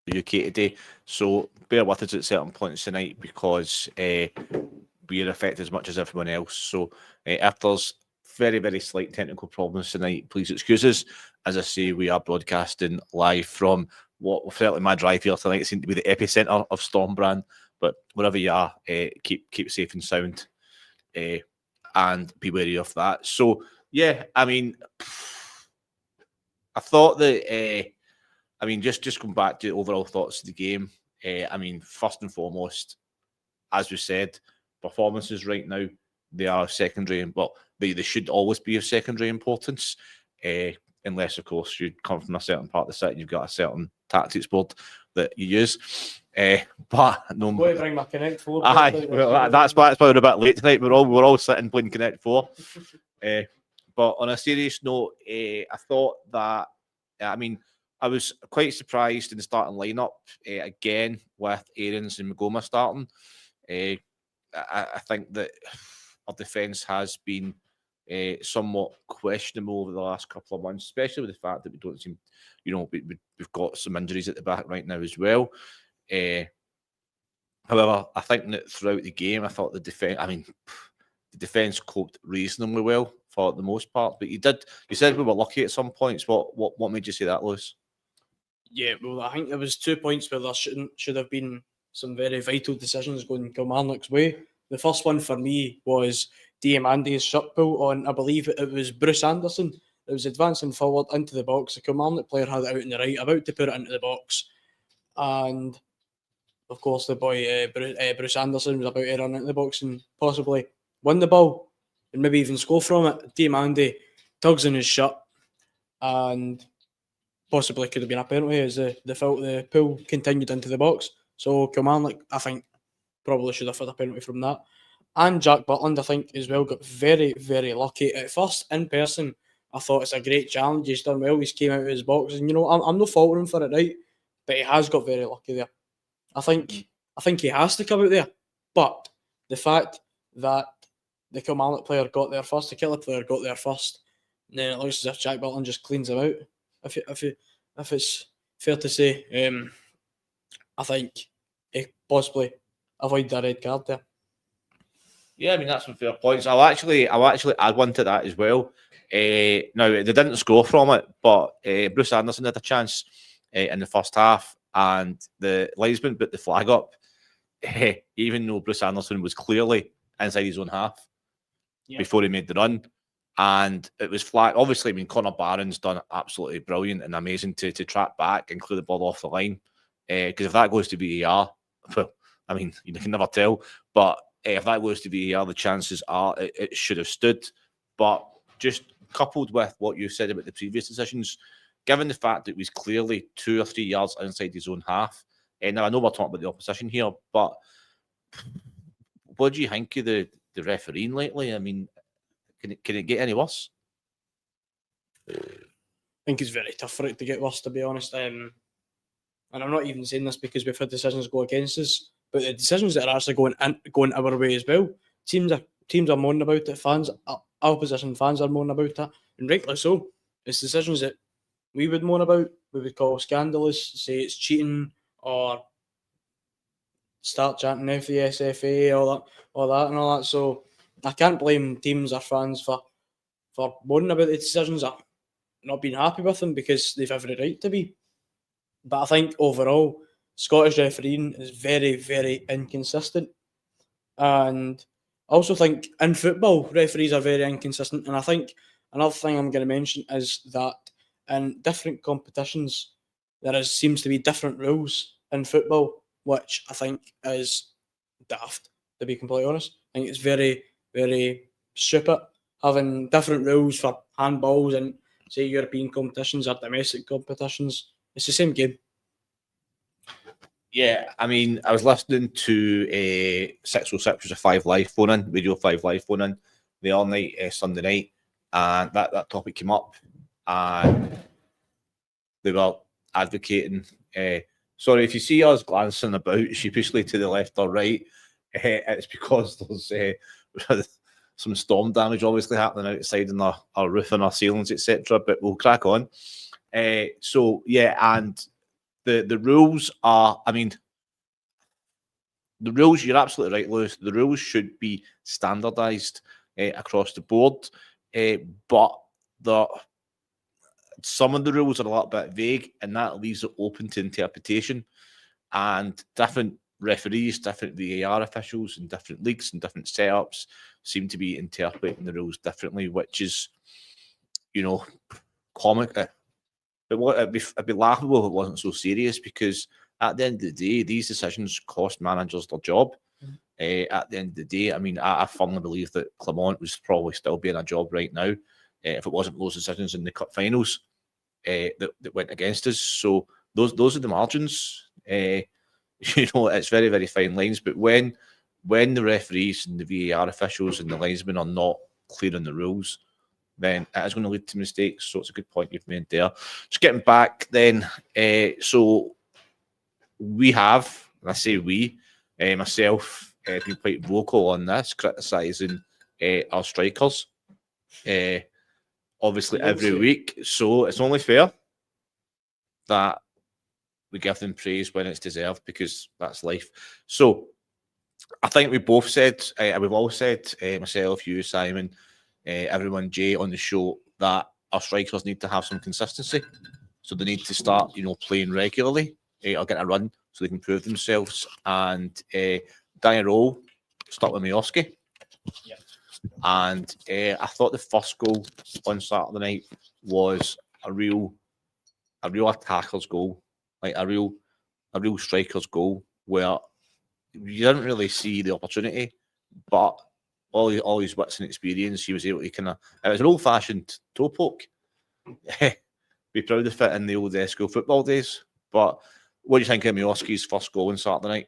UK today. So bear with us at certain points tonight because we are affected as much as everyone else. So if there's very, very slight technical problems tonight, please excuse us. As I say, we are broadcasting live from what certainly my drive here tonight seems to be the epicenter of Stormbrand. But wherever you are, keep safe and sound, and be wary of that. So yeah, I mean, I thought that. I mean, just going back to overall thoughts of the game. I mean, first and foremost, as we said, performances right now they are secondary, but they should always be of secondary importance. Unless, of course, you come from a certain part of the set, you've got a certain tactics board that you use. But no, I'm going to bring my Connect 4. Aye, well, that's why we're a bit late tonight. We're all sitting playing Connect 4. But on a serious note, I thought that I mean I was quite surprised in the starting lineup again with Aarons and Magoma starting. I think that our defence has been somewhat questionable over the last couple of months, especially with the fact that we don't seem, we've got some injuries at the back right now as well. However, I think that throughout the game, I thought the defence, the defence coped reasonably well for the most part. But you said we were lucky at some points. What made you say that, Lewis? Yeah, well, I think there was 2 points where there should have been some very vital decisions going Kilmarnock's way. The first one for me was Diamandi's shot pull on, I believe it was Bruce Anderson. It was advancing forward into the box. The Kilmarnock player had it out in the right, about to put it into the box. And, of course, the boy Bruce Anderson was about to run into the box and possibly win the ball and maybe even score from it. Diamandi tugs in his shirt and possibly could have been a penalty as the pull continued into the box. So Kilmarnock, I think, probably should have had a penalty from that. And Jack Butland, I think, as well, got very, very lucky. At first, in person, I thought it's a great challenge. He's done well. He's came out of his box. And, I'm not faulting him for it, right? But he has got very lucky there. I think he has to come out there. But the fact that the Kilmarnock player got there first, the Killer player got there first, and then it looks as if Jack Butland just cleans him out. If it's fair to say, I think he possibly avoid that red card there. Yeah, I mean that's some fair points. I'll actually add one to that as well. Now they didn't score from it, but Bruce Anderson had a chance in the first half, and the linesman put the flag up, even though Bruce Anderson was clearly inside his own half before he made the run. And it was flat. Obviously, I mean, Connor Barron's done absolutely brilliant and amazing to track back and clear the ball off the line. Because if that goes to VAR, well, I mean, you can never tell. But if that goes to VAR, the chances are it should have stood. But just coupled with what you said about the previous decisions, given the fact that it was clearly 2 or 3 yards inside his own half, and now I know we're talking about the opposition here, but what do you think of the refereeing lately? I mean, can it get any worse? I think it's very tough for it to get worse, to be honest. And I'm not even saying this because we've had decisions go against us, but the decisions that are actually going our way as well. Teams are moaning about it. Fans, opposition fans are moaning about it, and rightly so. It's decisions that we would moan about. We would call scandalous, say it's cheating, or start chanting FASFA, all that, and all that. So I can't blame teams or fans for moaning about the decisions or not being happy with them because they've every right to be. But I think overall, Scottish refereeing is very, very inconsistent. And I also think in football, referees are very inconsistent. And I think another thing I'm going to mention is that in different competitions, seems to be different rules in football, which I think is daft, to be completely honest. I think it's very, very stupid having different rules for handballs and, say, European competitions or domestic competitions. It's the same game. Yeah, I mean, I was listening to a 606, which is a 5 Live phone in, Radio 5 Live phone in, the all night Sunday night, and that topic came up, and they were advocating. Sorry, if you see us glancing about sheepishly to the left or right, it's because there's some storm damage obviously happening outside in our roof and our ceilings, etc. But we'll crack on. So yeah, and the rules are, I mean, the rules, you're absolutely right, Lewis. The rules should be standardised across the board, but some of the rules are a little bit vague, and that leaves it open to interpretation. And different referees, different VAR officials, and different leagues and different setups seem to be interpreting the rules differently, which is, comic. It'd be laughable if it wasn't so serious, because at the end of the day, these decisions cost managers their job. At the end of the day, I mean, I firmly believe that Clement was probably still being a job right now if it wasn't those decisions in the cup finals that went against us. So those are the margins. It's very, very fine lines. But when the referees and the VAR officials and the linesmen are not clear on the rules, then it is going to lead to mistakes. So it's a good point you've made there. Just getting back then, so we have, and I say we, myself, been quite vocal on this, criticising our strikers, obviously every week. So it's only fair that we give them praise when it's deserved, because that's life. So I think we both said, we've all said, myself, you, Simon, everyone, Jay, on the show, that our strikers need to have some consistency. So they need to start, playing regularly or get a run so they can prove themselves. And Danny Rowe stuck with Miovski. Yeah. And I thought the first goal on Saturday night was a real attacker's goal, like a real striker's goal, where you didn't really see the opportunity, but all his wits and experience, he was able to it was an old-fashioned toe poke. Be proud of it in the old school football days. But what do you think of Miovski's first goal on Saturday night?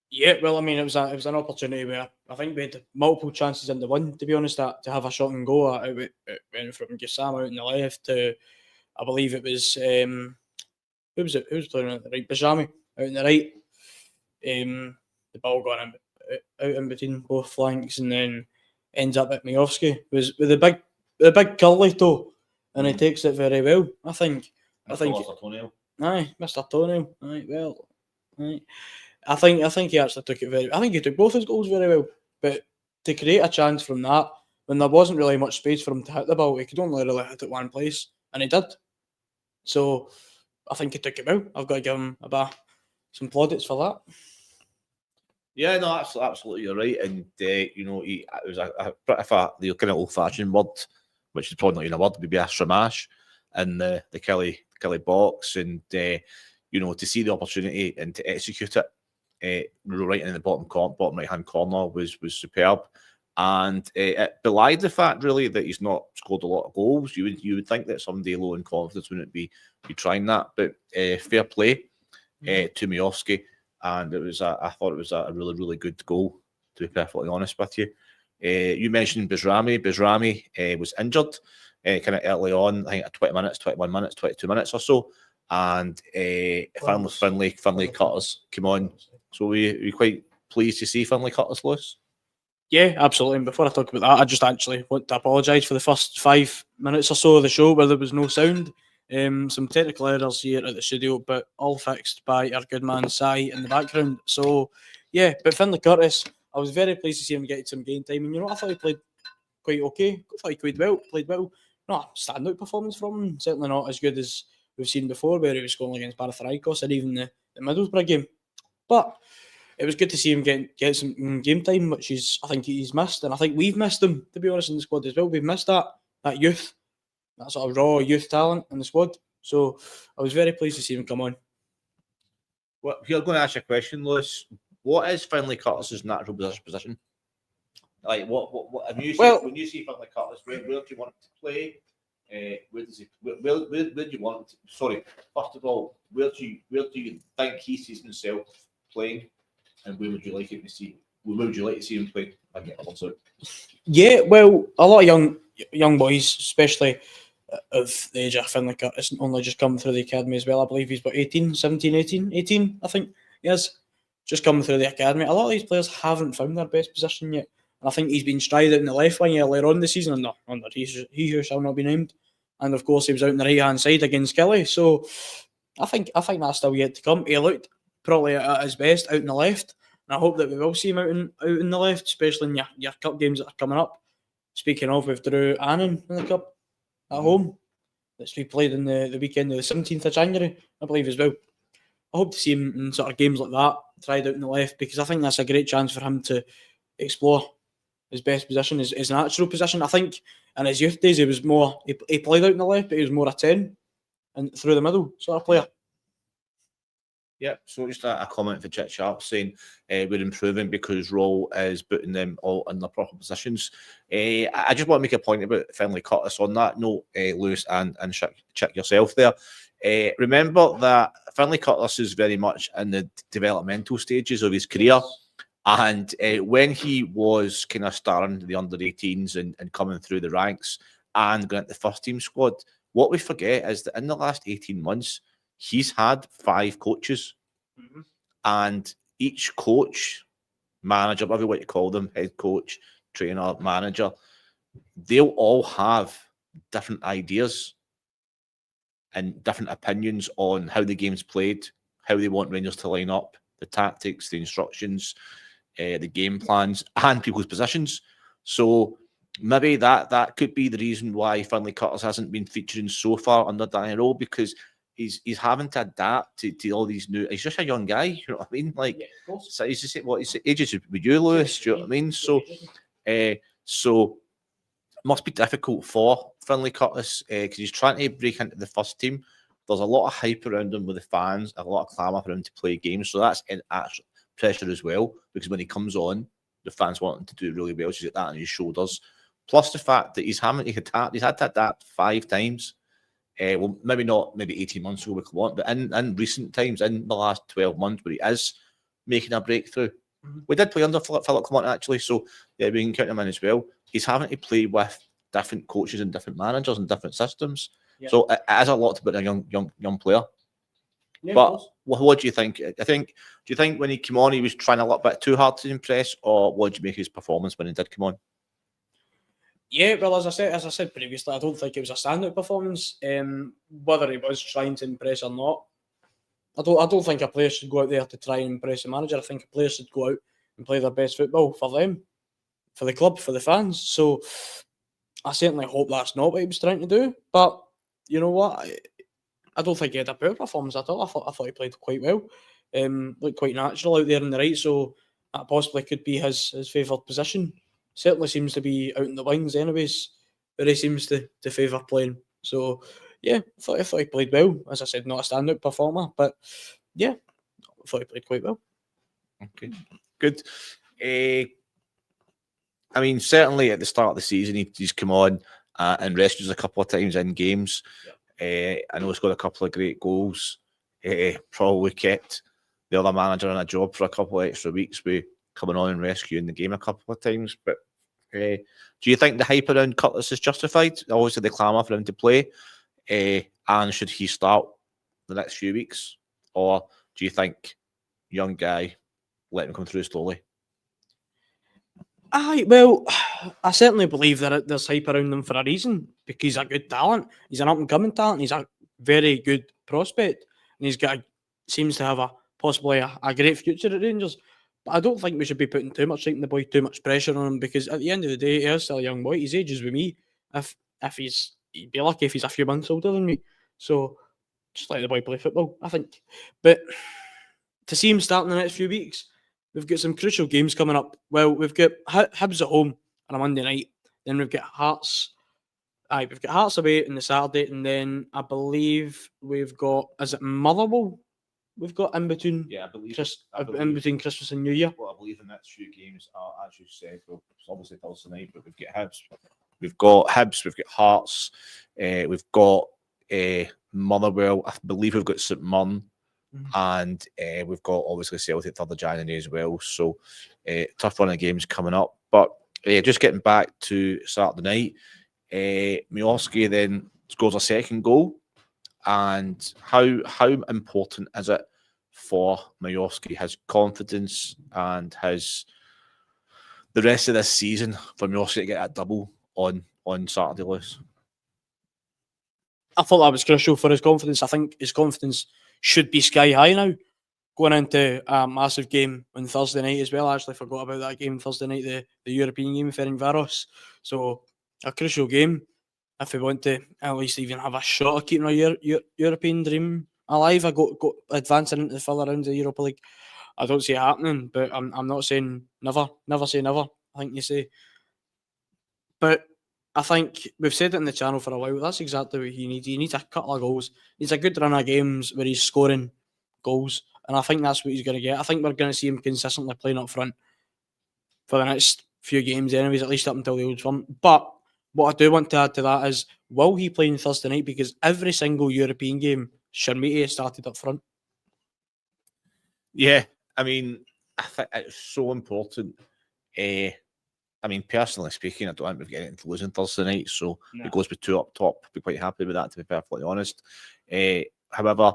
Yeah, well, I mean, it was an opportunity where I think we had multiple chances in the one, to be honest, to have a shot and go. It went from Gers out in the left to, I believe it was, who was playing at the right? Bajami out in the right. The ball got out in between both flanks and then ends up at Miovski. Was with the big curly toe, and he takes it very well. I think. Mr. Toenail. Aye, Mr. Toenail. Aye, well, aye. I think he actually took it very. I think he took both his goals very well. But to create a chance from that, when there wasn't really much space for him to hit the ball, he could only really hit it one place, and he did. So I think he took it well. I've got to give him some plaudits for that. Yeah, no, absolutely, you're right. And it was a bit of the kind of old-fashioned word, which is probably not even a word, maybe a shamash, in the Kelly box, and to see the opportunity and to execute it, right in the bottom right hand corner was superb, and it belied the fact really that he's not scored a lot of goals. You would think that somebody low in confidence wouldn't be trying that, but fair play to Miovski. And I thought it was a really, really good goal, to be perfectly honest with you. You mentioned Bajrami. Bajrami was injured kind of early on, I think at 20 minutes, 21 minutes, 22 minutes or so. And Finlay Cutters came on. So we quite pleased to see Finlay Cutters, Lewis. Yeah, absolutely. And before I talk about that, I just actually want to apologise for the first 5 minutes or so of the show where there was no sound. Some technical errors here at the studio, but all fixed by our good man Si in the background. So, yeah, but Finlay Curtis, I was very pleased to see him get some game time. And I thought he played quite okay. I thought he played well. Not a standout performance from him. Certainly not as good as we've seen before, where he was scoring against Panathinaikos and even the Middlesbrough game. But it was good to see him get some game time, which I think he's missed. And I think we've missed him, to be honest, in the squad as well. We've missed that youth. That sort of raw youth talent in the squad. So I was very pleased to see him come on. Well, you're going to ask you a question, Lewis. What is Finlay Curtis' natural position? Like, what when you see Finlay Curtis, where do you want him to play? Where do you want him to, sorry, first of all, where do you think he sees himself playing, and where would you like him to see? Where would you like to see him play? Yeah, well, a lot of young boys, especially of the age of Finlay Curtis, only just come through the academy as well. I believe he's about 18, I think he is. Just coming through the academy. A lot of these players haven't found their best position yet. And I think he's been tried out in the left wing earlier on the season under he who shall not be named. And of course he was out on the right hand side against Kelly. So I think that's still yet to come. He looked probably at his best out in the left, and I hope that we will see him out in the left, especially in your cup games that are coming up. Speaking of, we've drew Annan in the cup at home. That's we played in the weekend of the 17th of January, I believe, as well. I hope to see him in sort of games like that, tried out in the left, because I think that's a great chance for him to explore his best position, his natural position. I think in his youth days he was more, he played out in the left, but he was more a 10 and through the middle sort of player. Yeah, so just a comment for Chit Sharp saying we're improving because Roll is putting them all in their proper positions. I just want to make a point about Finlay Curtis on that note, Lewis and Chick yourself there. Remember that Finlay Curtis is very much in the developmental stages of his career. And when he was kind of starring the under-18s and coming through the ranks and going into the first team squad, what we forget is that in the last 18 months, he's had 5 coaches, and each coach, manager, whatever you want to call them, head coach, trainer, manager, they'll all have different ideas and different opinions on how the game's played, how they want Rangers to line up, the tactics, the instructions, the game plans, and people's positions. So maybe that could be the reason why Finlay Curtis hasn't been featuring so far under Danny Rowe, because he's having to adapt to all these new. He's just a young guy, you know what I mean? Like, so he's just his ages with you, Lewis. Do you know what I mean? So, so it must be difficult for Finlay Curtis because he's trying to break into the first team. There's a lot of hype around him with the fans, a lot of clamour for him to play games. So that's in actual pressure as well, because when he comes on, the fans want him to do really well. So he's got that on his shoulders. Plus the fact that he's had to adapt 5 times. Well, maybe 18 months ago we come on, but in recent times, in the last 12 months, where he is making a breakthrough. We did play under Philip Clement actually, so yeah, we can count him in as well. He's having to play with different coaches and different managers and different systems. Yeah. So it is a lot to put a young player. Yeah, but what do you think? Do you think when he came on, he was trying a little bit too hard to impress, or what did you make of his performance when he did come on? Yeah, well, as I said previously, I don't think it was a standout performance. Whether he was trying to impress or not, I don't think a player should go out there to try and impress the manager. I think a player should go out and play their best football for them, for the club, for the fans. So I certainly hope that's not what he was trying to do. But you know what? I don't think he had a poor performance at all. I thought he played quite well. Looked quite natural out there on the right, so that possibly could be his favoured position. Certainly seems to be out in the wings anyways, where he seems to favour playing. So yeah, I thought he played well. As I said, not a standout performer, but yeah, I thought he played quite well. Okay, good. I mean, certainly at the start of the season, he's come on and rescued us a couple of times in games. I know he's got a couple of great goals. Probably kept the other manager on a job for a couple of extra weeks with coming on and rescuing the game a couple of times. But do you think the hype around Curtis is justified? Obviously, the clamour for him to play. And should he start the next few weeks? Or do you think, young guy, let him come through slowly? Well, I certainly believe that there's hype around him for a reason, because he's a good talent. He's an up-and-coming talent. He's a very good prospect. And seems to have possibly a great future at Rangers. But I don't think we should be putting too much in the boy, too much pressure on him, because at the end of the day, he is still a young boy. His age is with me. He'd be lucky if he's a few months older than me. So just let the boy play football, I think. But to see him start in the next few weeks, we've got some crucial games coming up. Well, we've got Hibs at home on a Monday night. Then we've got Hearts. We've got Hearts away on the Saturday, and then I believe we've got, is it Motherwell? We've got in between. Yeah, in between Christmas and New Year. Well, I believe the next few games are, as you said, well, it's obviously Thursday night, but we've got Hibs. We've got Hibs. We've got Hearts. We've got Motherwell. I believe we've got St Mirren. And we've got obviously Celtic 3rd of January as well. So tough run of games coming up. But just getting back to Saturday night, Miovski then scores a second goal. And how important is it for Miovski, his confidence and the rest of this season, for Miovski to get that double on Saturday, Lewis? I thought that was crucial for his confidence. I think his confidence should be sky high now. Going into a massive game on Thursday night as well. I actually forgot about that game Thursday night, the European game for Varos. So a crucial game if we want to at least even have a shot of keeping our European dream alive. I got advancing into the further rounds of the Europa League. I don't see it happening, but I'm not saying never. Never say never, I think you say. But I think we've said it in the channel for a while. That's exactly what he needs. He needs a couple of goals. He needs a good run of games where he's scoring goals. And I think that's what he's going to get. I think we're going to see him consistently playing up front for the next few games anyways, at least up until the Old Firm. But what I do want to add to that is, will he play on Thursday night? Because every single European game, Shermiti started up front. Yeah, I mean, I think it's so important. I mean, personally speaking, I don't think we've got anything to lose on Thursday night, so it goes with 2 up top. I'd be quite happy with that, to be perfectly honest. However,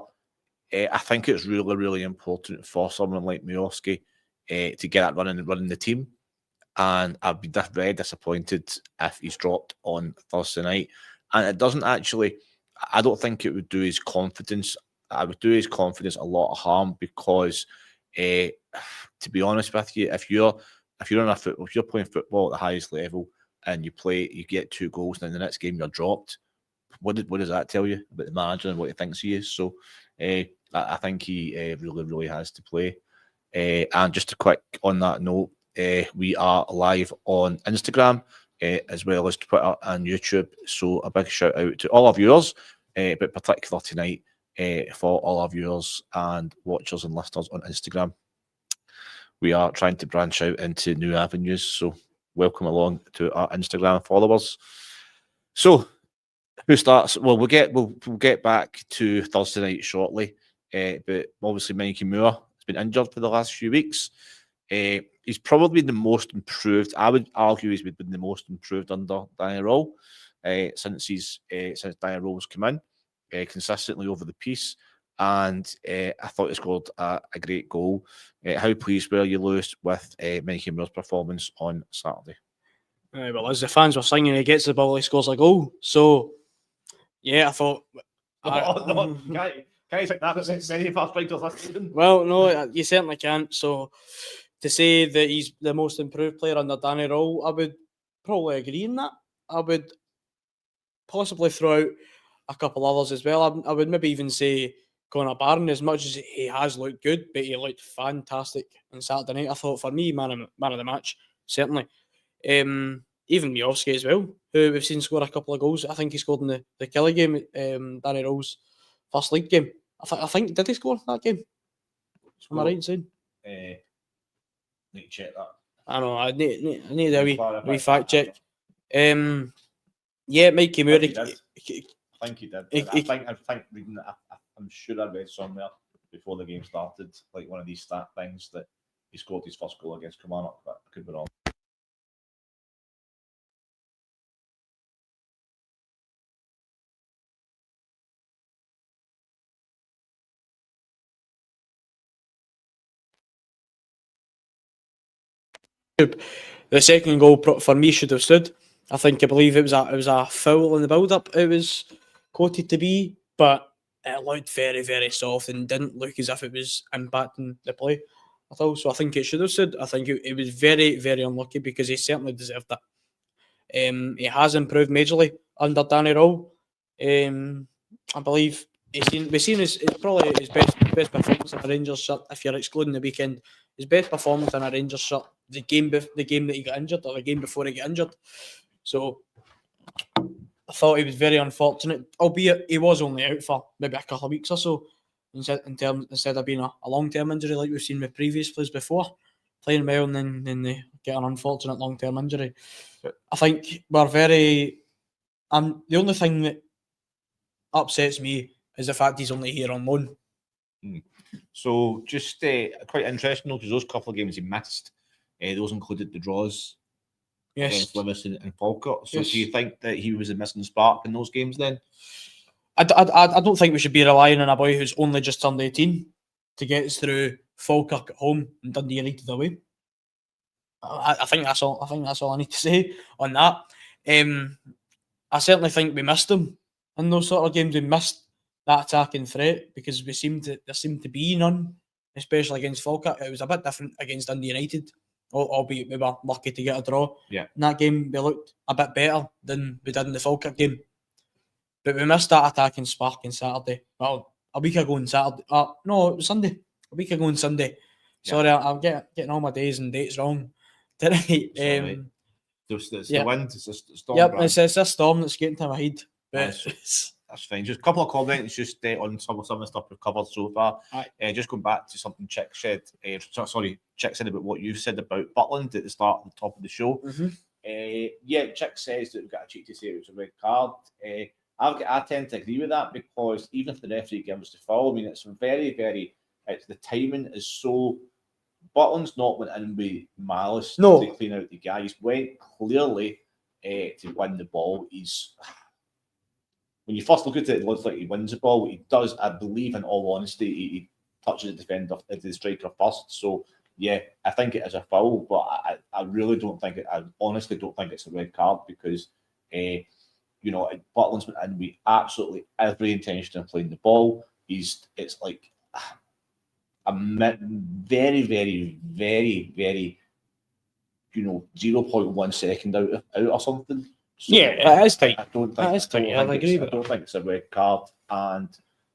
I think it's really, really important for someone like Miovski to get that running the team. And I'd be very disappointed if he's dropped on Thursday night. And it doesn't actually, I don't think it would do his confidence. I would do his confidence a lot of harm because, to be honest with you, if you're playing football at the highest level and you get 2 goals, and then the next game you're dropped, what does that tell you about the manager and what he thinks he is? So I think he really, really has to play. And just a quick on that note, we are live on Instagram as well as Twitter and YouTube. So a big shout out to all our viewers, but particularly tonight for all our viewers and watchers and listeners on Instagram. We are trying to branch out into new avenues, so welcome along to our Instagram followers. So, who starts? Well, we'll get back to Thursday night shortly, but obviously Mikey Moore has been injured for the last few weeks. He's probably the most improved. I would argue he's been the most improved under Danny Roll since Danny Roll's come in consistently over the piece. And I thought he scored a great goal. How pleased were you, Lewis, with Mikey Moore's performance on Saturday? Well, as the fans were singing, he gets the ball, he scores a goal. So, yeah, I thought. Can you take that as many first pointers last season? Well, no, you certainly can't. So, to say that he's the most improved player under Danny Roll, I would probably agree in that. I would possibly throw out a couple others as well. I would maybe even say Connor Barron, as much as he has looked good, but he looked fantastic on Saturday night. I thought for me, man of the match, certainly. Even Miovski as well, who we've seen score a couple of goals. I think he scored in the Kelly game, Danny Roll's first league game. I think did he score that game? Am I right in saying? Need to check that. I know. I need a wee fact check. Yeah, Mikey Moore. I think he did. I think reading that. I'm sure I read somewhere before the game started, like one of these stat things, that he scored his first goal against Kilmarnock, but I could be wrong. The second goal for me should have stood. I believe it was a foul in the build up. It was quoted to be, but it looked very, very soft and didn't look as if it was impacting the play at all. So I think it should have stood. I think it was very, very unlucky because he certainly deserved that. He has improved majorly under Danny Roll. I believe we've seen his probably his best performance in a Rangers shirt. If you're excluding the weekend, his best performance in a Rangers shirt, the game that he got injured, or the game before he got injured. So I thought he was very unfortunate, albeit he was only out for maybe a couple of weeks or so, instead of being a long-term injury like we've seen with previous players before, playing well and then they get an unfortunate long-term injury. I think we're very. The only thing that upsets me is the fact he's only here on loan. So just quite interesting because those couple of games he missed, those included the draws against Livingston and Falkirk. So do you think that he was a missing spark in those games then? I don't think we should be relying on a boy who's only just turned 18 to get us through Falkirk at home and Dundee United away. I think that's all I need to say on that. I certainly think we missed him in those sort of games. We missed that attacking threat because there seemed to be none, especially against Falkirk. It was a bit different against Dundee United, albeit we were lucky to get a draw. Yeah. In that game, we looked a bit better than we did in the Falkirk game. But we missed that attacking spark on Saturday. Well, a week ago on Saturday. No, it was Sunday. A week ago on Sunday. Yeah. Sorry, I'm getting all my days and dates wrong. Today, it's the wind, it's a storm. Yep, it's this storm that's getting to my head. But that's fine. Just a couple of comments just on some of the stuff we've covered so far. Just going back to something Chick said. Chick said about what you said about Butland at the start, at the top of the show. Mm-hmm. Chick says that we've got a cheat to say it was a red card. I tend to agree with that because even if the referee gives us the foul, I mean, it's very, very. The timing is so. Butland's not went in with malice to clean out the guy. He's went clearly to win the ball. When you first look at it, it looks like he wins the ball. What he does, I believe, in all honesty, he touches the defender, the striker first. So yeah, I think it is a foul, but I really don't think it. I honestly don't think it's a red card because Butland's went in with absolutely every intention of playing the ball. It's like a very, very, very, very, 0.1 second out or something. So yeah, it is tight. I don't think it's a red card. And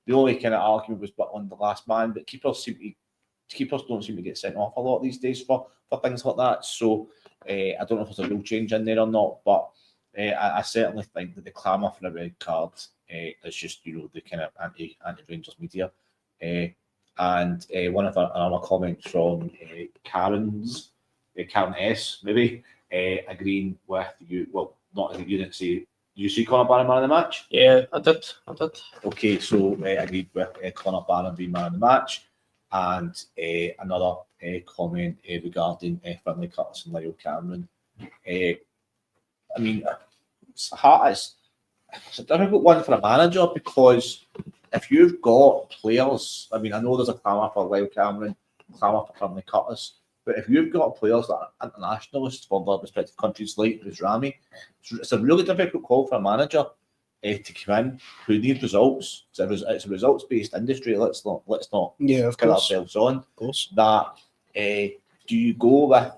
the only kind of argument was Butland the last man, but keepers don't seem to get sent off a lot these days for things like that. So I don't know if there's a real change in there or not, but I certainly think that the clamour for a red card is just the kind of anti-Rangers media. And one of our comments from Karen S, maybe, agreeing with you. Well, not you didn't say. Did you see Conor Barron man of the match? Yeah, I did. Okay, so agreed with Conor Barron being man of the match. And another comment regarding Finlay Curtis and Lyle Cameron. I mean, it's a difficult one for a manager because if you've got players, I mean, I know there's a clamour for Lyle Cameron, clamour for Finlay Curtis, but if you've got players that are internationalists for their respective countries like Rami, it's a really difficult call for a manager to come in who needs results. It's a results-based industry. Let's not get ourselves on. Of course. That do you go with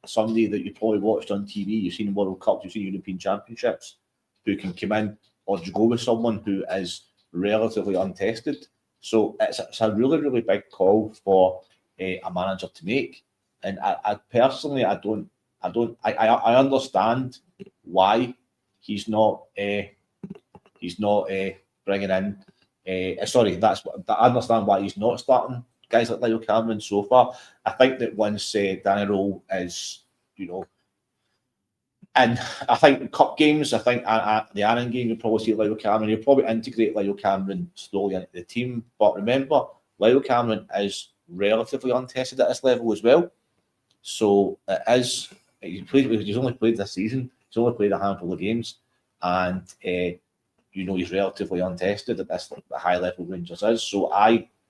somebody that you probably watched on TV, you've seen World Cups, you've seen European Championships, who can come in, or do you go with someone who is relatively untested? So it's a really, really big call for a manager to make. And I personally, I understand why he's not bringing in. I understand why he's not starting guys like Lyle Cameron so far. I think that once Danny Rowe is, and I think cup games, the Annan game, you'll probably see Lyle Cameron. You'll probably integrate Lyle Cameron slowly into the team. But remember, Lyle Cameron is relatively untested at this level as well. So it is. He's only played this season. He's only played a handful of games, and he's relatively untested at this high level Rangers is. So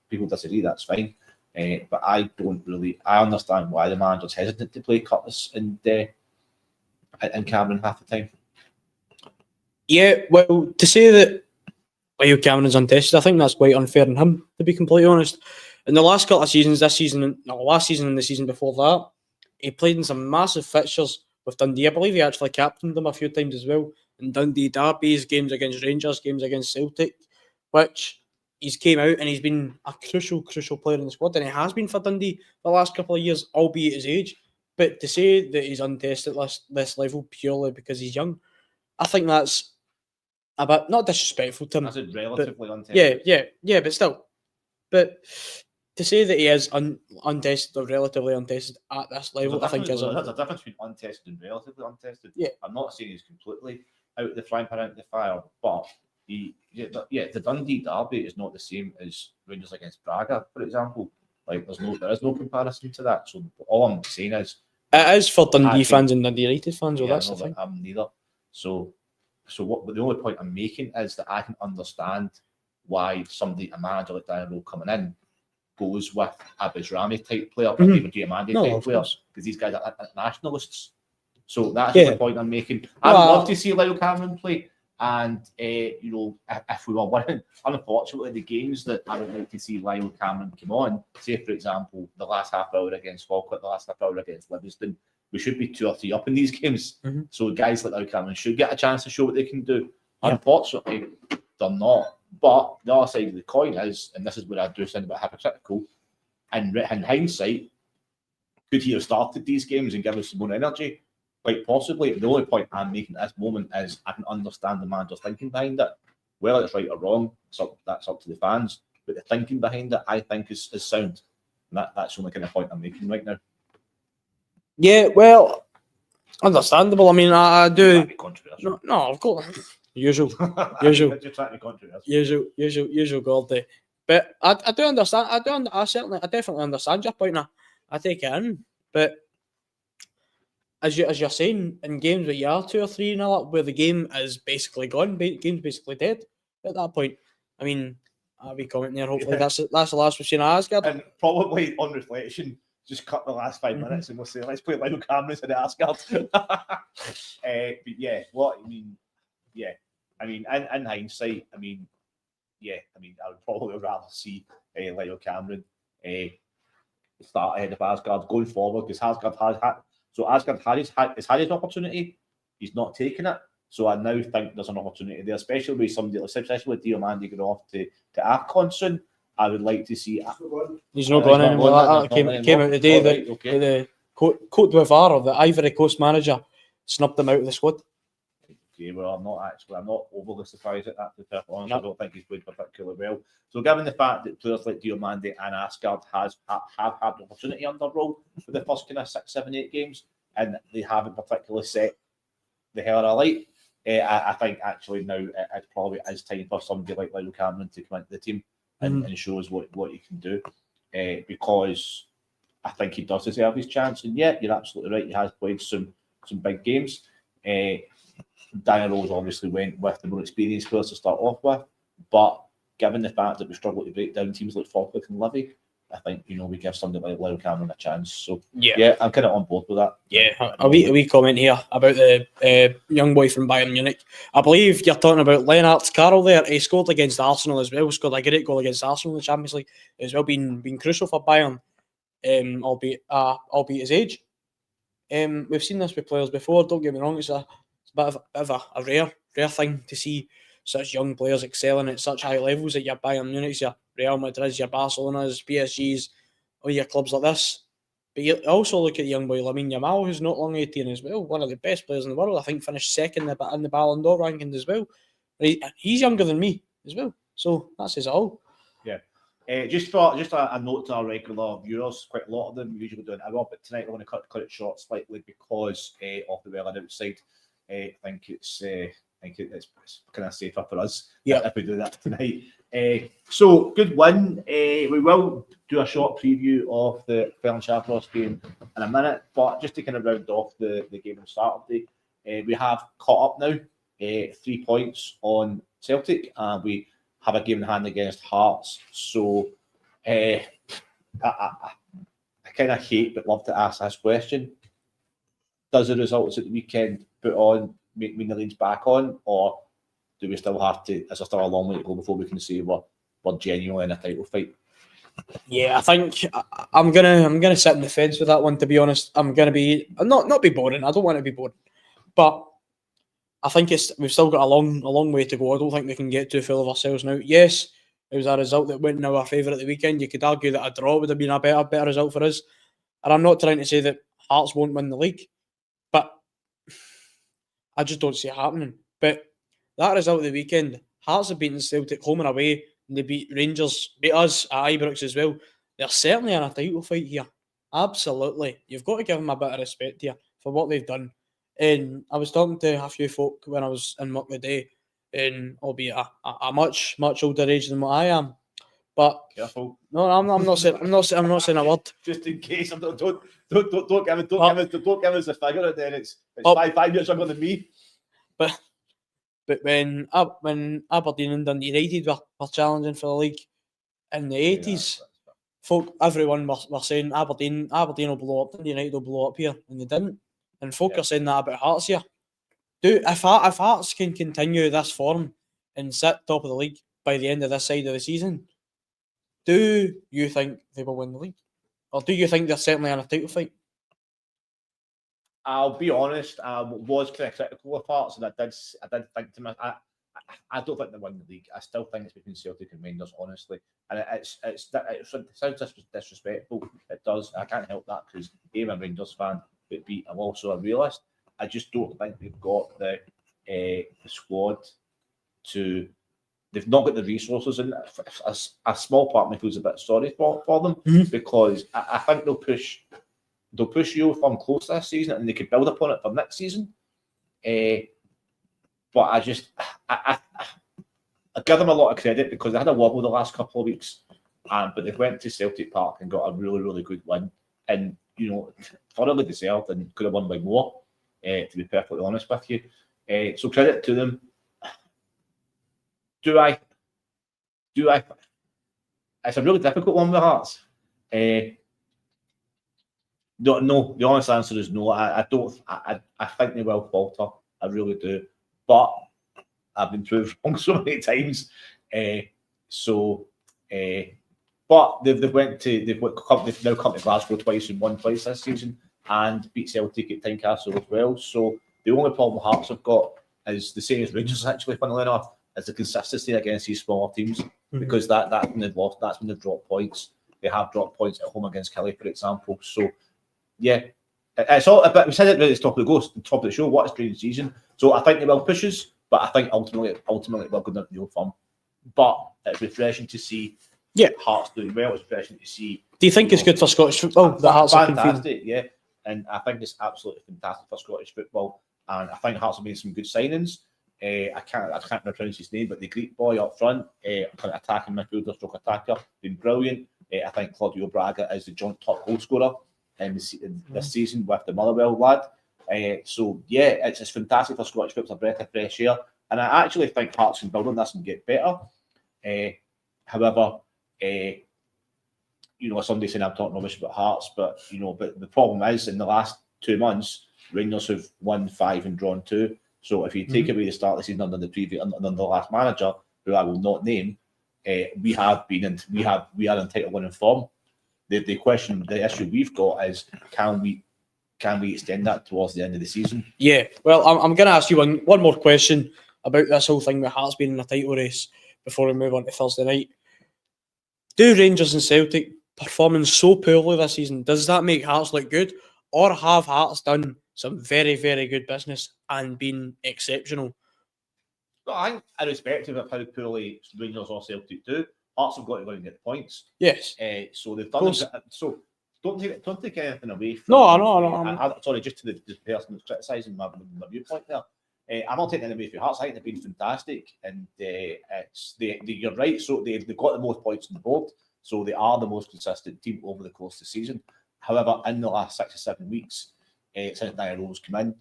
people disagree. That's fine, but I don't really. I understand why the manager's hesitant to play Curtis and Cameron half the time. Yeah, well, to say that Lyle Cameron's untested, I think that's quite unfair on him, to be completely honest. In the last couple of seasons, last season and the season before that, he played in some massive fixtures with Dundee. I believe he actually captained them a few times as well. In Dundee derbies, games against Rangers, games against Celtic, which he's came out and he's been a crucial player in the squad, and he has been for Dundee the last couple of years, albeit his age. But to say that he's untested at this level purely because he's young, I think that's a bit not disrespectful to him. That's relatively untested. Yeah, but still. But to say that he is untested or relatively untested at this level, I think is there's a difference between untested and relatively untested. Yeah. I'm not saying he's completely out of the frying pan, out of the fire, but the Dundee derby is not the same as Rangers against Braga, for example. Like there is no comparison to that. So all I'm saying is it is for Dundee fans and Dundee United fans. Well, that's the thing. I'm neither. So what? But the only point I'm making is that I can understand why a manager like Danny Rowe coming in goes with a Rami type player, or even Diamandi type player, because these guys are nationalists. So that's the point I'm making. I'd love to see Lyle Cameron play. And if we were winning, unfortunately, the games that I would like to see Lyle Cameron come on, say for example, the last half hour against Falkirk, the last half hour against Livingston, we should be 2 or 3 up in these games. Mm-hmm. So guys like Lyle Cameron should get a chance to show what they can do. Yeah. Unfortunately, they're not. But the other side of the coin is, and this is where I do sound a bit hypocritical, in hindsight, could he have started these games and give us some more energy? Quite possibly. The only point I'm making at this moment is I can understand the manager's thinking behind it. Whether it's right or wrong, that's up to the fans. But the thinking behind it, I think, is sound. And that's the only kind of point I'm making right now. Yeah, well, understandable. I mean, I do. No, of course. Usual. You're trying to be controversial. Usual Gordy. But I do understand. I definitely understand your point. I take it in. But as you're saying, in games where you are 2 or 3 now, where the game is basically gone, game's basically dead at that point. I mean, I'll be commenting there. Hopefully, that's the last we've seen of Asgard. And probably on reflection, just cut the last 5 minutes and we'll say, let's play Lyle Cameron in Asgard. But yeah, what I mean, yeah, I mean, in hindsight, I mean, I would probably rather see Lyle Cameron start ahead of Asgard going forward, because Asgard has had. So Asgard has had his opportunity. He's not taken it. So I now think there's an opportunity there, especially with somebody, especially with Diomande going off to AFCON soon. I would like to see. He's not going anymore. Came out today that the Côte d'Ivoire, or the Ivory Coast manager, snubbed him out of the squad. Okay, well, I'm not overly surprised at that, to be perfectly honest. I don't think he's played particularly well. So given the fact that players like Diomande and Asgard have had the opportunity under role for the first kind of 6, 7, 8 games, and they haven't particularly set the hell alight, I think actually now it probably is time for somebody like Lyle Cameron to come into the team and show us what he can do, because I think he does deserve his chance. And yeah, you're absolutely right, he has played some big games. Daniel Rose obviously went with the more experienced players to start off with, but given the fact that we struggle to break down teams like Falkirk and Livy, I think we give somebody like Lyle Cameron a chance. So yeah, I'm kind of on board with that. Yeah, a wee comment here about the young boy from Bayern Munich. I believe you're talking about Lennart Carroll there. He scored against Arsenal as well. Scored a great goal against Arsenal in the Champions League as well. Been crucial for Bayern, albeit his age. We've seen this with players before. Don't get me wrong. It's a bit of a rare thing to see such young players excelling at such high levels at your Bayern Munich, your Real Madrid, your Barcelona's, PSG's, all your clubs like this. But you also look at the young boy Lamine Yamal, who's not long 18 as well, one of the best players in the world. I think finished second in the Ballon d'Or rankings as well. He's younger than me as well, so that says it all. Yeah. Just a note to our regular viewers, quite a lot of them usually do an hour, but tonight we're going to cut it short slightly because of the weather outside. I think it's kind of safer for us if we do that tonight. So good win. We will do a short preview of the Fern Sharpros game in a minute, but just to kind of round off the game on Saturday, we have caught up now, 3 points on Celtic, and we have a game in hand against Hearts. So I kind of hate but love to ask this question. Does the results at the weekend mean the lead's back on, or do we still have to? Is there still a long way to go before we can say we're genuinely in a title fight? Yeah, I think I'm gonna sit in the fence with that one. To be honest, I'm gonna be not be boring. I don't want to be boring, but I think we've still got a long way to go. I don't think we can get too full of ourselves now. Yes, it was a result that went in our favour at the weekend. You could argue that a draw would have been a better result for us. And I'm not trying to say that Hearts won't win the league, but I just don't see it happening. But that result of the weekend, Hearts have beaten Celtic home and away, and they beat us at Ibrox as well. They're certainly in a title fight here. Absolutely. You've got to give them a bit of respect here for what they've done. And I was talking to a few folk when I was in work today, and albeit a much older age than what I am. But careful. No, I'm not saying a word. Just in case, don't give us a figure, and then it's 5 years younger than me. But when Aberdeen and Dundee United were challenging for the league in the 80s, everyone were saying Aberdeen will blow up, Dundee United will blow up here, and they didn't. And folk are saying that about Hearts here. if Hearts can continue this form and sit top of the league by the end of this side of the season, do you think they will win the league? Or do you think they're certainly in a title fight? I'll be honest. I was kind of critical of Hearts, and I did think to myself, I don't think they win the league. I still think it's between Celtic and Rangers, honestly. And it sounds disrespectful. It does. I can't help that because I'm a Rangers fan, but I'm also a realist. I just don't think they've got the squad to. They've not got the resources, and a small part of me feels a bit sorry for them because I think they'll push Eurofund close this season, and they could build upon it for next season. But I give them a lot of credit because they had a wobble the last couple of weeks, but they went to Celtic Park and got a really, really good win, and thoroughly deserved and could have won by more. To be perfectly honest with you, so credit to them. Do I? It's a really difficult one with Hearts. No, the honest answer is no. I don't. I think they will falter. I really do. But I've been proved wrong so many times. But they've now come to Glasgow twice and won twice this season and beat Celtic at Tynecastle as well. So the only problem Hearts have got is the same as Rangers, actually, funnily enough, is the consistency against these smaller teams because that's when they've lost. That's when they've dropped points. They have dropped points at home against Kelly, for example. So yeah, it's all about. We said it at the top of the show. What a strange season. So I think they will push us, but I think ultimately we'll go down to the Old Firm. But it's refreshing to see. Yeah, Hearts doing well. It's refreshing to see. Do you think it's good for Scottish football? The Hearts are fantastic. Yeah, and I think it's absolutely fantastic for Scottish football. And I think Hearts have made some good signings. I can't pronounce his name, but the Greek boy up front, kind of attacking midfielder, stroke attacker, been brilliant. I think Claudio Braga is the joint top goal scorer this season with the Motherwell lad. So yeah, it's fantastic for Scottish football. It's a breath of fresh air, and I actually think Hearts can build on this and get better. However, somebody saying I'm talking rubbish about Hearts, but the problem is in the last 2 months, Rangers have won 5 and drawn 2. So if you take away the start of the season under the last manager, who I will not name, we are in title winning form. The question, the issue we've got is can we extend that towards the end of the season? Yeah, well, I'm going to ask you one more question about this whole thing with Hearts being in a title race before we move on to Thursday night. Do Rangers and Celtic performing so poorly this season, does that make Hearts look good, or have Hearts done some very, very good business and been exceptional? Well, I think irrespective of how poorly Rangers or Celtic do, Hearts have got to go and get the points. Yes. So they've done it. So don't take anything away from. No. Sorry, just to the person who's criticising my viewpoint there. I'm not taking anything away from Hearts. I think they've been fantastic, and you're right. So they've got the most points on the board. So they are the most consistent team over the course of the season. However, in the last 6 or 7 weeks, since Nia Rose came in,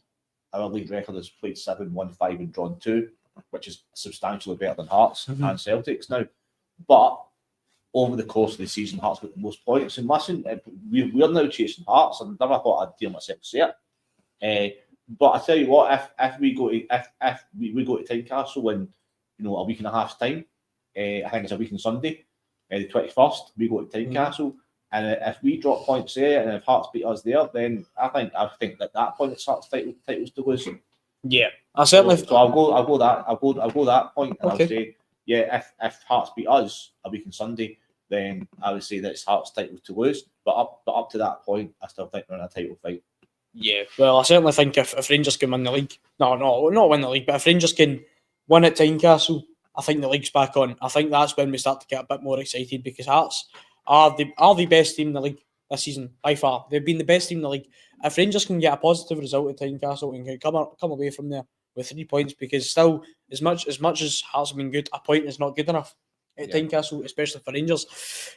our league record has played 7, won 5 and drawn 2, which is substantially better than Hearts and Celtics now. But over the course of the season, Hearts got the most points. And listen, we're now chasing Hearts, and I never thought I'd deal myself to say it. But I tell you what, if we go to Tynecastle in a week and a half's time, I think it's a week on Sunday, the 21st, we go to Tynecastle. And if we drop points there, and if Hearts beat us there, then I think at that point it's Hearts titles to lose. Yeah, I certainly. So I'll go that point, and I'll say, yeah, if Hearts beat us a week on Sunday, then I would say that it's Hearts titles to lose. But up to that point, I still think we're in a title fight. Yeah, well, I certainly think if Rangers can win the league, not win the league, but if Rangers can win at Tynecastle, I think the league's back on. I think that's when we start to get a bit more excited because Hearts are the best team in the league this season by far. They've been the best team in the league. If Rangers can get a positive result at Tynecastle and can come away from there with 3 points, because still as much as Hearts have been good, a point is not good enough at Tynecastle, especially for Rangers.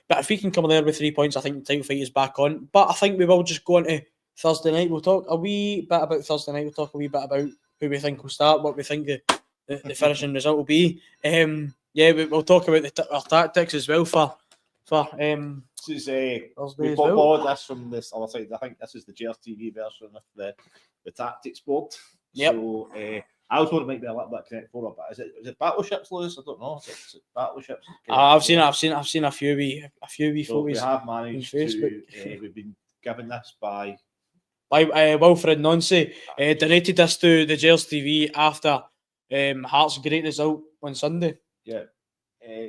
But if we can come there with 3 points, I think the title fight is back on. But I think we will just go on to Thursday night. We'll talk a wee bit about Thursday night. We'll talk a wee bit about who we think will start, what we think the finishing result will be. We'll talk about our tactics as well for this is we borrowed this from this. I think this is the Gers TV version of the tactics board. Yep. So I was thought it might be a little bit connect for it, but is it battleships, Lewis? I don't know. Is it battleships? I've seen a few wee So we photos. have managed on to. Facebook. We've been given this by Wilfred Nonce donated this to the Gers TV after Hearts' great result on Sunday. Yeah.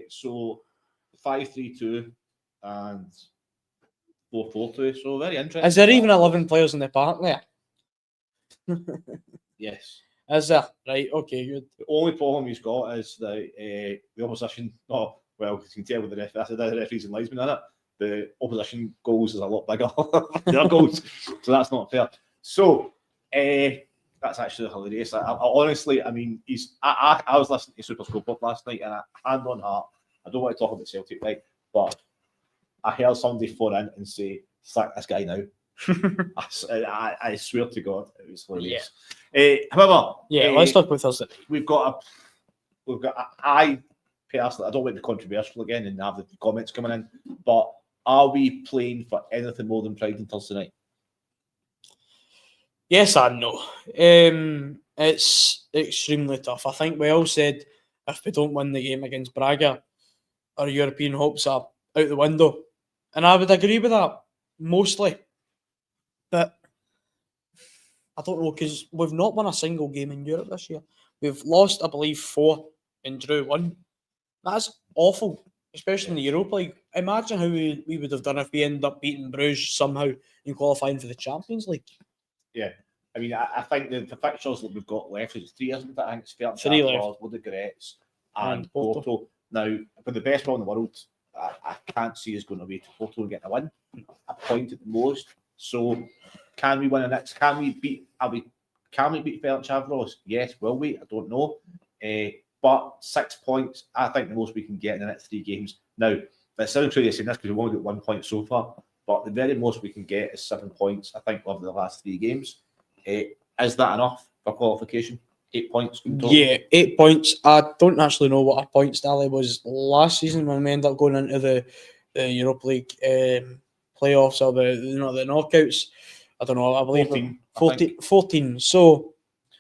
So 5-3-2 and 4-4-2. So very interesting. Is there even 11 players in the park there? Yes. Is there? Right. Okay. Good. The only problem he's got is the opposition. Oh well, you can tell with the referees and linesmen in it. The opposition goals is a lot bigger. Their goals, so that's not fair. So that's actually hilarious. I honestly, I mean, I was listening to Super Scope Up last night, and hand on heart, I don't want to talk about Celtic, right? But I heard somebody phone in and say, "Sack this guy now." I swear to God, it was hilarious. However, let's talk about Thursday. We've got. I personally, I don't want to be controversial again and have the comments coming in, but are we playing for anything more than pride on Thursday night? Yes and no. It's extremely tough. I think we all said if we don't win the game against Braga, our European hopes are out the window. And I would agree with that, mostly. But I don't know, because we've not won a single game in Europe this year. We've lost, I believe, 4 and drew 1. That's awful, especially in the Europa League. Imagine how we would have done if we ended up beating Bruges somehow and qualifying for the Champions League. Yeah. I mean, I think the fixtures that we've got left is 3, isn't it? I think it's fair. 3 left. With the Gers and Porto. Now, for the best one in the world, I can't see us going away to Porto and getting a win. A point at the most. So, can we win the next? Can we beat Ferencvaros? Yes, will we? I don't know. But 6 points, I think the most we can get in the next 3 games. Now, it sounds crazy saying this because we've only got 1 point so far, but the very most we can get is 7 points, I think, over the last 3 games. Is that enough for qualification? 8 points? Yeah, 8 points. I don't actually know what our points tally was last season when we ended up going into the Europa League playoffs or the knockouts. I don't know. I believe 14. So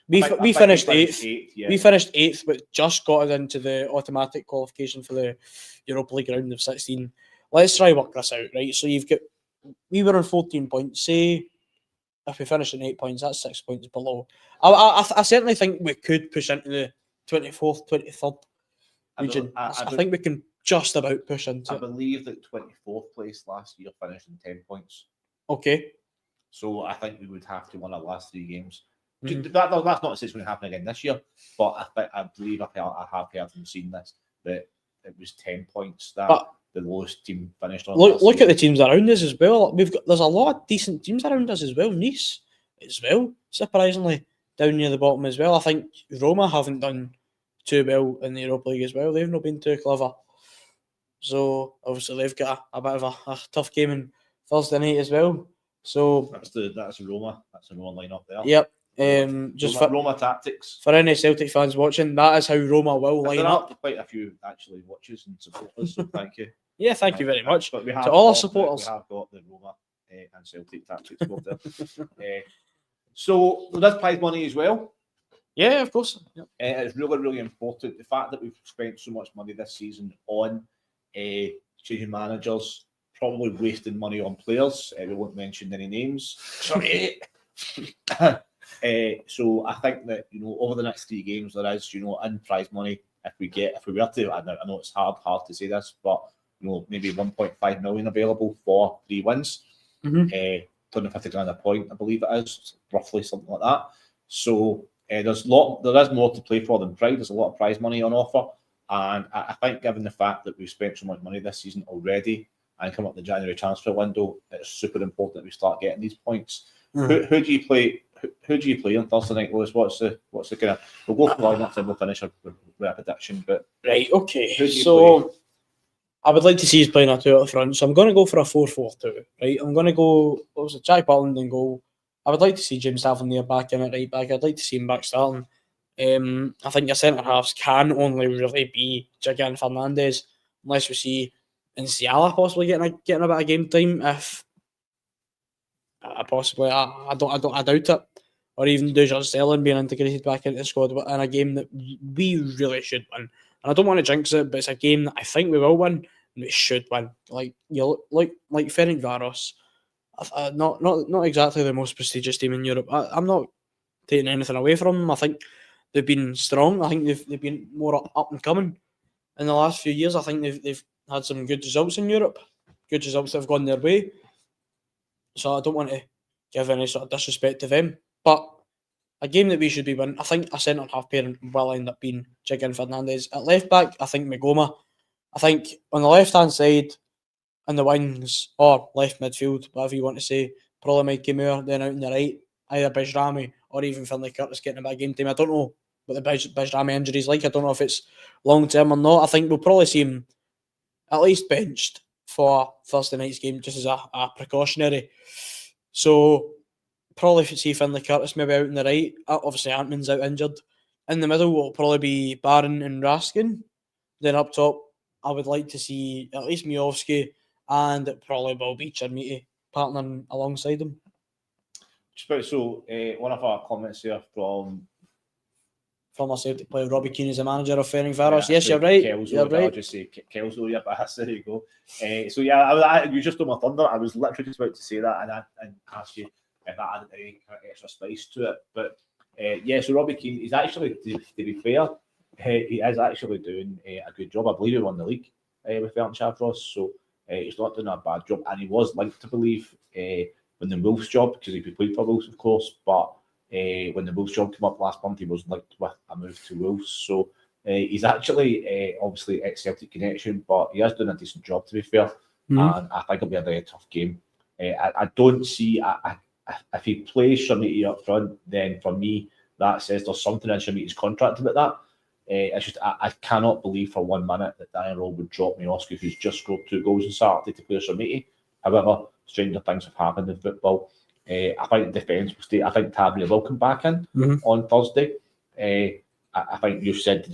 we finished 8th. Yeah. We finished 8th, but just got us into the automatic qualification for the Europa League round of 16. Let's try work this out, right? So we were on 14 points. Say if we finish in 8 points, that's 6 points below. I certainly think we could push into the 24th, 23rd region. I think we can just about push into it. I believe that 24th place last year finished in 10 points. Okay. So I think we would have to win our last 3 games. Mm-hmm. That's not to say it's going to happen again this year, but I believe I have heard and seen this, that it was 10 points that the lowest team finished on. Look at the teams around us as well. There's a lot of decent teams around us as well. Nice as well, surprisingly, down near the bottom as well. I think Roma haven't done too well in the Europa League as well. They've not been too clever. So obviously they've got a bit of a tough game on Thursday night as well. So that's Roma. That's a Roma lineup there. Yep. Roma tactics. For any Celtic fans watching, that is how Roma will line up. Quite a few actually watches and supporters, so thank you. Yeah, thank you very much. But we have to all our supporters. We have got the Roma and Celtic tactics both there. So there's prize money as well. Yeah, of course. Yep. It's really, really important. The fact that we've spent so much money this season on changing managers, probably wasting money on players. We won't mention any names. Sorry. So I think that over the next 3 games there is in prize money if we were to. I know it's hard to say this, but maybe 1.5 million available for 3 wins. Mm-hmm. 250 grand a point, I believe it is, roughly something like that. So there is more to play for than pride. There's a lot of prize money on offer, and I think given the fact that we've spent so much money this season already and come up the January transfer window, it's super important that we start getting these points. Mm-hmm. Who do you play? Who do you play on Thursday night, Lewis? What's the kind of? We'll go for lineups and we'll finish with a prediction. But right, okay. So I would like to see us playing a 2 at the front. So I'm going to go for a 4-4-2. Right, I'm going to go. What was it? Jack Butland in goal. I would like to see James Tavernier back in at right back. I'd like to see him back starting. I think your centre halves can only really be Jagan Fernandez, unless we see Nsiala possibly getting a bit of game time. If possibly, I doubt it. or even Dujan Sterling being integrated back into the squad in a game that we really should win. And I don't want to jinx it, but it's a game that I think we will win and we should win. Like Ferencvaros, not exactly the most prestigious team in Europe. I'm not taking anything away from them. I think they've been strong. I think they've been more up and coming in the last few years. I think they've had some good results in Europe, good results that have gone their way. So I don't want to give any sort of disrespect to them. But a game that we should be winning, I think a centre-half pairing will end up being Jigan Fernandez. At left-back, I think Magoma. I think on the left-hand side, in the wings, or left midfield, whatever you want to say, probably Mike Moore, then out on the right, either Bijrami or even Finlay Curtis getting a bit of game time. I don't know what the Bijrami injury is like. I don't know if it's long-term or not. I think we'll probably see him at least benched for Thursday night's game, just as a precautionary. So probably see Finlay Curtis maybe out on the right. Obviously, Antman's out injured. In the middle will probably be Barron and Raskin. Then up top, I would like to see at least Miovski, and it probably will be Chermiti partnering alongside him. So, one of our comments here from Former Celtic player Robbie Keane is the manager of Ferencvaros. Yes, you're right. You're right. I'll just say Kelso, yeah, but there you go. So yeah, you just stole my thunder. I was literally just about to say that and ask you if that added any kind of extra spice to it. But yeah, so Robbie Keane, he's actually, to be fair, he is actually doing a good job. I believe he won the league with Ferencvaros, so he's not doing a bad job. And he was linked to believe when the Wolves job, because he played for Wolves, of course, but when the Wolves job came up last month, he was linked with a move to Wolves. So he's actually obviously ex-Celtic connection, but he is doing a decent job, to be fair. And I think it'll be a very tough game. I don't see, if he plays Chermiti up front, then for me, that says there's something in Chermiti's contract about that. It's just, I cannot believe for 1 minute that Daniel Rowe would drop Miovski, who's just scored 2 goals on Saturday, to play Chermiti. However, stranger things have happened in football. I think defence will stay. I think Tavernier will come back in on Thursday. I think you said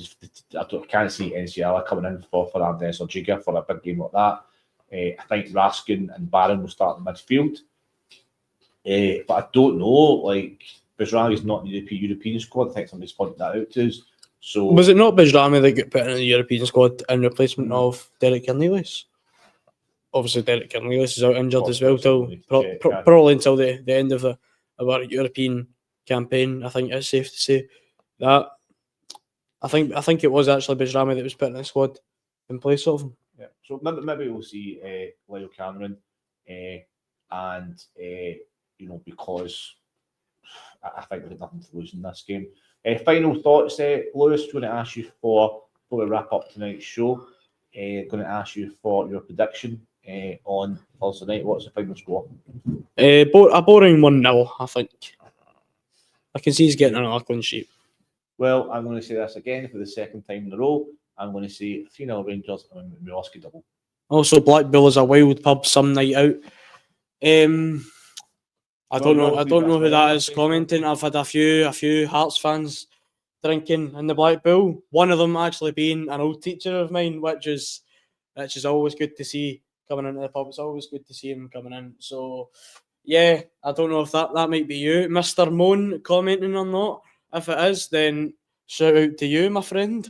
I can't see NCR coming in for Fernandez or Giga for a big game like that. I think Raskin and Barron will start in midfield. But I don't know. Like, Bijrami is not in the European squad. I think somebody's pointed that out to us. So was it not Bijrami that got put in the European squad in replacement of Derek Cornelius? Obviously, Derek Cornelius is out injured as well till probably until the end of our European campaign. I think it's safe to say that. I think it was actually Bijrami that was put in the squad in place of him. Yeah, so maybe we'll see Leo Cameron, and because I think we've got nothing to lose in this game. Final thoughts, Lewis. Going to ask you before we wrap up tonight's show. Going to ask you for your prediction on Thursday night. What's the final score? A boring 1-0, I think. I can see he's getting another clean sheet. Well, I'm going to say this again for the second time in a row. I'm going to say 3-0 Rangers and Miovski double. Also, Blackpool is a wild pub some night out. I don't know who that is commenting. I've had a few Hearts fans drinking in the Blackpool. One of them actually being an old teacher of mine, which is always good to see coming into the pub. It's always good to see him coming in. So yeah, I don't know if that might be you, Mr. Moan, commenting or not. If it is, then shout out to you, my friend.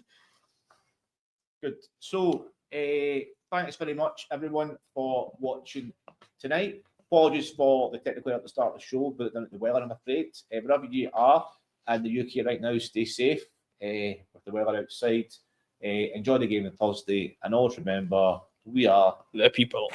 Good. So thanks very much, everyone, for watching tonight. Apologies for the technical error at the start of the show, but down at the weather, I'm afraid. Wherever you are in the UK right now, stay safe with the weather outside. Enjoy the game on Thursday, and always remember, we are the people.